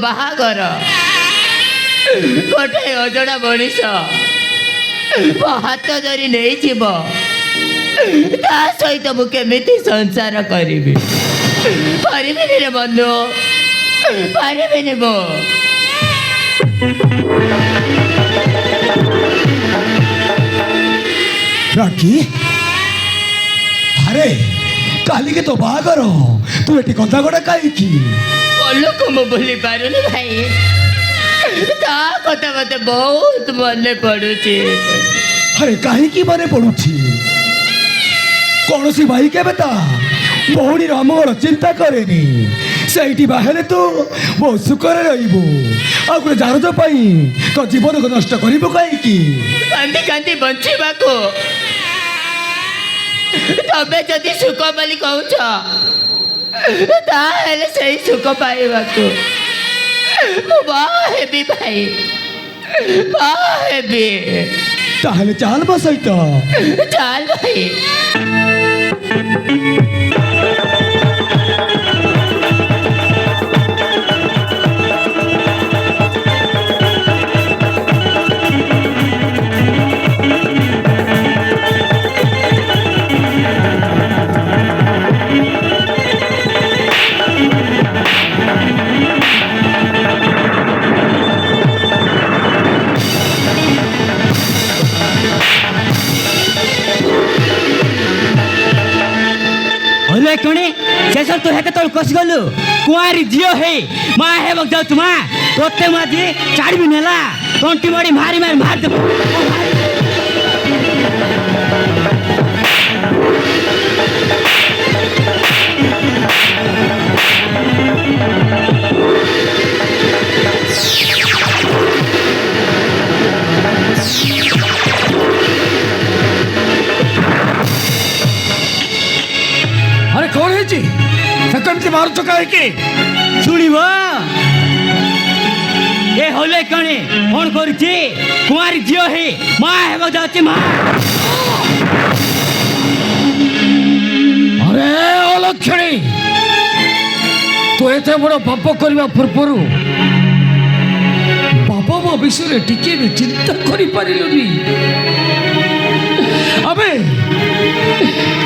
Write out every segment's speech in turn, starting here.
ବାହାଘର ଗୋଟାଏ ଅଜଣା ମଣିଷ ମୋ ହାତ ଧରି ନେଇଯିବ, ତା ସହିତ ମୁଁ କେମିତି ସଂସାର କରିବି? ପାରିବିନି ରେ ବନ୍ଧୁ, ପାରିବିନି ମୁଁ। ରାକ୍ଷୀ, ଆରେ କାଲିକି ତ ବାହାଘର, ତୁ ଏଠି କଥା ଗୋଟା କାହିଁକି? ପଲକୁ ମୁଁ ଭୁଲି ପାରୁନି ଭାଇ, ତା କଥା ମତେ ବହୁତ ମନେ ପଡୁଛି। ଆରେ କାହିଁକି ମନେ ପଡୁଛି? କୌଣସି ଭାଇ କେବେ ତା ଭଉଣୀର ଅମଙ୍ଗଳ ଚିନ୍ତା କରେନି। ସେଇଠି ବାହାରେ ତୁ ବହୁତ ସୁଖରେ ରହିବୁ, ଆଉ ଗୋଟେ ଜାରଜ ପାଇଁ ତୋ ଜୀବନକୁ ନଷ୍ଟ କରିବୁ କାହିଁକି? କାନ୍ଦି କାନ୍ଦି ବଞ୍ଚିବାକୁ ତମେ ଯଦି ସୁଖ ବୋଲି କହୁଛ, ତାହେଲେ ସେଇ ସୁଖ ପାଇବାକୁ ମୁଁ ବାହା ହେବି ଭାଇ, ବାହା ହେବି। ତାହେଲେ ଚାଲ ମୋ ସହିତ। ଚାଲ ଭାଇ। कणे शेष तू हेके तल कस गलु कुआरी झियो हे मा हे बक जाउ तुमा तोते माजी चाडबी नेला टंटी बडी मारी मारी मार दे। अरे कौन है जी कमती मार चुका है कि सुनिब ए होले कणे फोन करछि कुआरी झियो हे मा हेब जाउछि मा। अरे अलक्षणी तू एते बड़ पाप करबा पूर्वरु बाबा मो विषय टिके भी चिंता करि पारिलुनी। अबे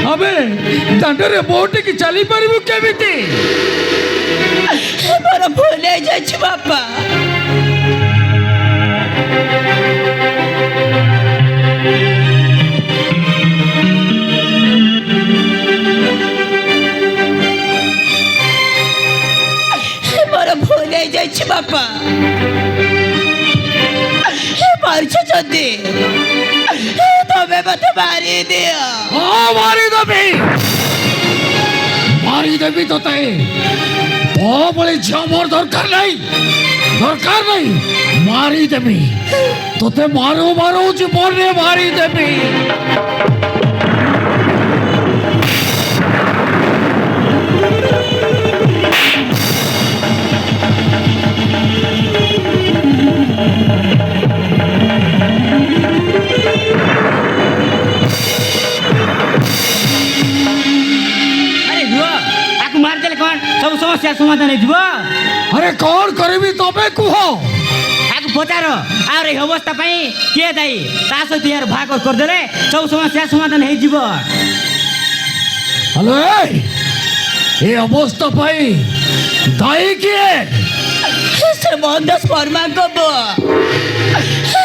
अबे दांडरे बोट की चली पारिबु केमिति? मोर भूल हो जाछि बापा, मोर भूल हो जाछि बापा। पारछ जदी तबे मते मारी दियो। हाँ मारी देवी तोते बड़े झियो मोर दरकार नहीं मारी देवी तोते मारो मारो जीवन रे मारी देवी। सब समस्या समाधान हो। अरे कौन करी तबे कुह आगे पचार आर अवस्था किए दायी ता सहित यार भाग करदे सब समस्या समाधान हो। हेलो ये अवस्था दायी किए? से मोहनदास वर्मा को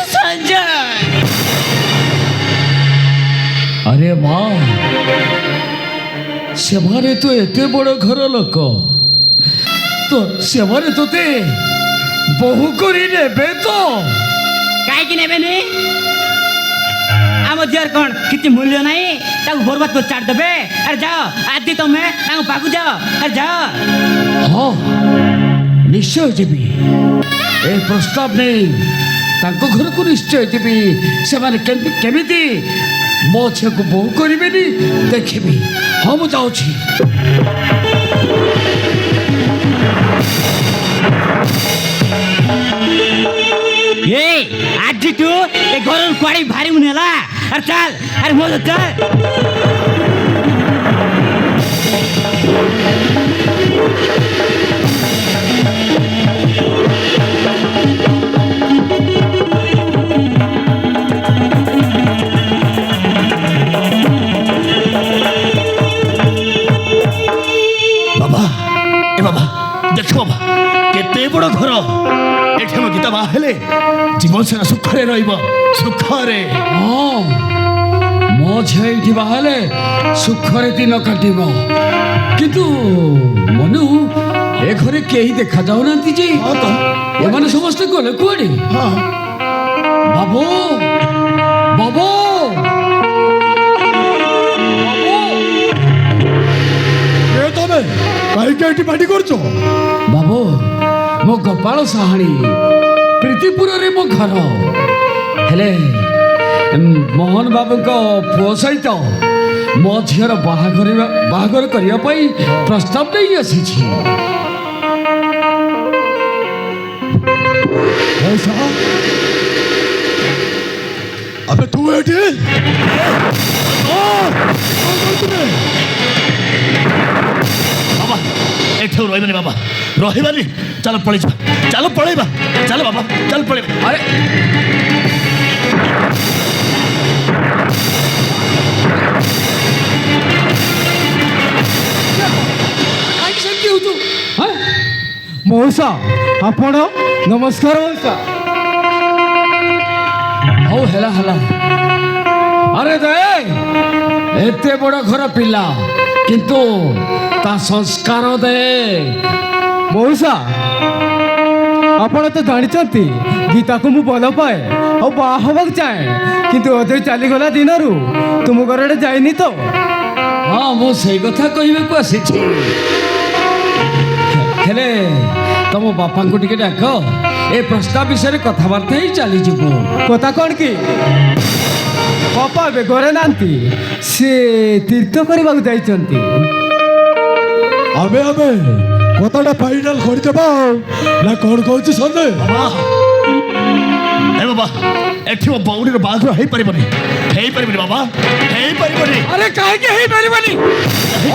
संजय। अरे माँ सेमाने तो एते बड़ घर लोक तो सेमाने तोते बहु करी नेबे तो कहीं नेबेनी आम झीर कौन किसी मूल्य नहीं बर्बाद कर छाड़ देबे। अरे जाओ आज तुम्हें पाकू जाओ। अरे जाओ। हाँ निश्चय जीवी ए प्रस्ताव नहीं घर को निश्चय जीवी से केमिति मो झील को बहु करी देखी। हाँ मुझे जाऊँगी। आज तू ए घर कुआड़ी भारी मुनेला। अरे चल अरे मो चल। ଏତେ ବଡ଼ ଘର ଏଠି ଆମ ଗୀତା ବାହା ହେଲେ ଜୀବନ ସାରା ସୁଖରେ ରହିବ ସୁଖରେ। ହଁ ମୋ ଝିଅ ଏଇଠି ବାହାହେଲେ ସୁଖରେ ଦିନ କାଟିବ। କିନ୍ତୁ ମନୁ ଏ ଘରେ କେହି ଦେଖାଯାଉନାହାନ୍ତି ଯେ। ହଁ ତ ଏମାନେ ସମସ୍ତେ ଗଲେ କୁଆଡ଼େ? ହଁ ବାବୁ ବାବୁ ତମେ କାହିଁକି ଏଠି ପାଟି କରୁଛ? ବାବୁ ମୋ ଗୋପାଳ ସାହାଣୀ ପ୍ରୀତିପୁରରେ ମୋ ଘର। ହେଲେ ମୋହନ ବାବୁଙ୍କ ପୁଅ ସହିତ ମୋ ଝିଅର ବାହାଘର କରିବା ପାଇଁ ପ୍ରସ୍ତାବ ନେଇ ଆସିଛି। अबे तू एठी बाबा एठो रहबानी बाबा रहबानी चलो पळै जा चलो पळैबा चलो बाबा चल पळै। अरे କାହିଁକି ସେମିତି ହେଉଛୁ? ମଉସା ଆପଣ ନମସ୍କାର ମଉସା। ହଉ ହେଲା ହେଲା। ଆରେ ଦେ ଏତେ ବଡ଼ ଘର ପିଲା କିନ୍ତୁ ତା ସଂସ୍କାର ଦେ। ମଉସା ଆପଣ ତ ଜାଣିଛନ୍ତି ଗୀତାକୁ ମୁଁ ଭଲ ପାଏ ଆଉ ବାହା ହେବାକୁ ଚାହେଁ, କିନ୍ତୁ ଅଜୟ ଚାଲିଗଲା ଦିନରୁ ତୁମ ଘରଟେ ଯାଇନି ତ। ହଁ ମୁଁ ସେଇ କଥା କହିବାକୁ ଆସିଛି। ହେଲେ ତମ ବାପାଙ୍କୁ ଟିକେ ଡାକ, ଏ ପ୍ରସ୍ତାବ ବିଷୟରେ କଥାବାର୍ତ୍ତା ହେଇ ଚାଲିଯିବୁ। କଥା କ'ଣ କି? ବାପା ଏବେ ଘରେ ନାହାନ୍ତି, ସେ ତୀର୍ଥ କରିବାକୁ ଯାଇଛନ୍ତି। अबे अबे कतटा फाइनल करदेबा ना कौन कहूँ सन्जय ए बाबा एठी मो बौड़ी बाघर हो पारिबनी बाबा हे पारिबनी। अरे काहेकि हेई परिबनी?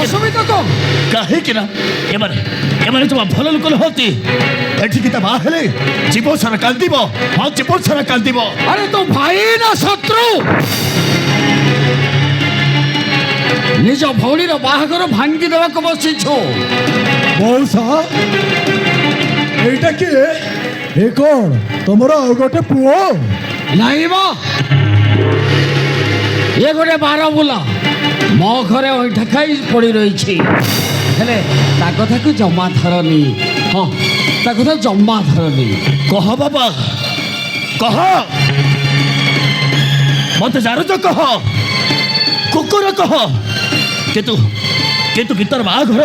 असुविधा कम काहे ना एमाने तुम भल लोक होती एठी किता बा हेले जीवन सारा कांदिबो। हां जीवन सारा कांदिबो। अरे तो भाई ना शत्रु निज भौणीर बाहागर भांगी देवाक बसिछु। मौसा एटा के ए कोन तमरा गोटे पुओ नहीं बा ये गोटे बारबुला मो घरे ओइठा खाई पड़ी रही। हेले ता कथा को जमा धरनी। हाँ ता कथा जमा धरनी। कह बाबा कह मत जानो तो कह कुकुर कह केतु गीतार बाघर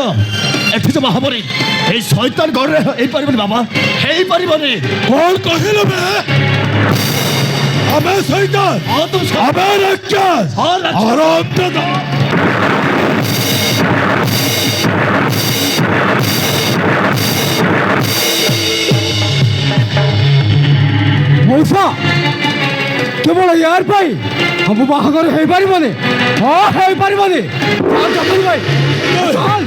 एठी जमा हबनी ए शैतान गड़ रे ए परिबनी बाबा हे परिबनी। कौन कहिलो बे अबे शैतान हां तुम अबे राक्षस हां आराम दादा ମଉସା କେବଳ ୟାର ପାଇଁ ସବୁ ବାହାଘର ହେଇପାରିବନି। ହଁ ହେଇପାରିବନି। ଚାଲ ଜମିଲ ଭାଇ ଚାଲ।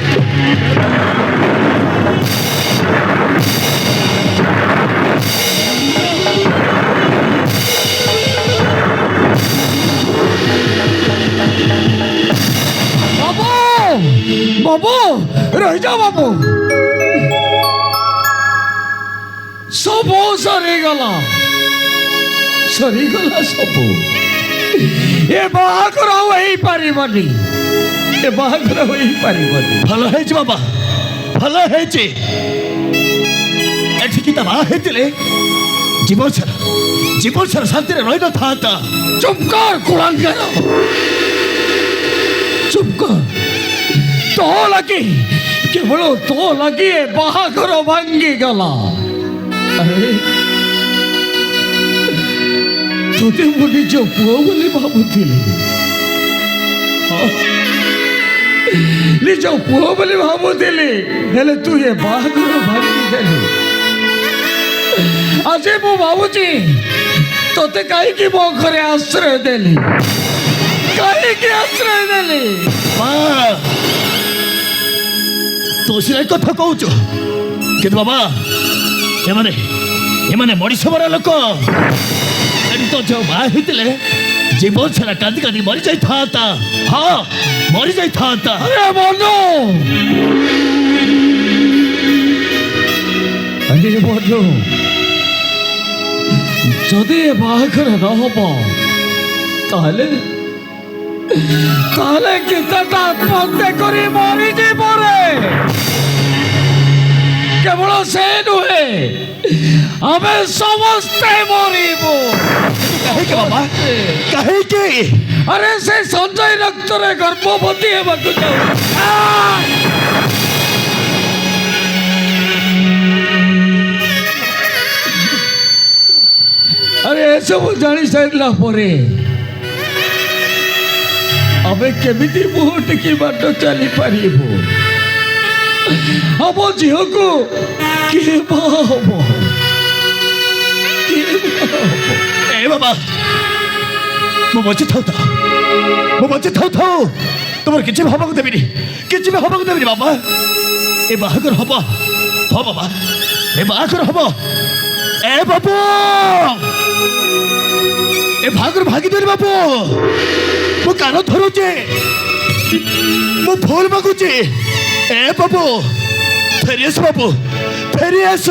बाबू बाबू रह जा बाबू सब सरीगला सरीगला सब ए बाहागर हो पारिबनी ए बाहागर हो पारिबनी। भल है बाबा भल है एठी किता बा हेतिले जीवन सारा शांति रे रहि न थाता। चुप कर कुलांगर चुप कर। तो लगी केवल तो लगी ए बाहागर भांगी गला। अरे तुझे मो निज पुओ बोली भावुली निज पुओ बोली भावुली हेले तू ये बाहागर भांगी देलु। आज मु भावुची तोते कहीं मो घरे आश्रय देली कहीं आश्रय देली। तो से कथा कहूच कि बाबा एमाने मनीष मरा लोक तो जो बाहर जीवन सारा कांदी कांदी मरी जाई था। हाँ मरी जाई था। अरे मनो अरे ହେଲେ ମଧ୍ୟ ଯଦି ଏ ବାହାଘର ନହବ ତାହେଲେ ତାହେଲେ ଗୀତାଟା ଆତ୍ମହତ୍ୟା କରି ମରିଯିବ ରେ। କେବଳ ସେ ନୁହେଁ ଆମେ ସମସ୍ତେ ମରିବୁ। କାହିଁକି ବାବା କାହିଁକି? ଆରେ ସେ ସଞ୍ଜୟ ରକ୍ତରେ ଗର୍ଭବତୀ ହେବାକୁ ଯାଉ। ଆରେ ଏସବୁ ଜାଣି ସାରିଲା ପରେ ଆମେ କେମିତି ମୁହଁ ଟେକି ବାଟ ଚାଲିପାରିବୁ? ଆମ ଝିଅକୁ କିଏ ବାହା ହବ? ଏ ବାବା ମୁଁ ବଞ୍ଚି ଥାଉ ତୁମର କିଛି ବି ହବାକୁ ଦେବିନି, କିଛି ବି ହବାକୁ ଦେବିନି ବାବା। ଏ ବାହାଘର ହବ ବାବା, ଏ ବାହାଘର ହବ। ଏ ବାବୁ ଏ ବାହାଘର ଭାଗିଦେବି ବାବୁ। ମୁଁ କାନ ଧରୁଛି, ମୁଁ ଭୁଲ ମାଗୁଛି। ଏ ବାବୁ ଫେରି ଆସ, ବାବୁ ଫେରି ଆସ।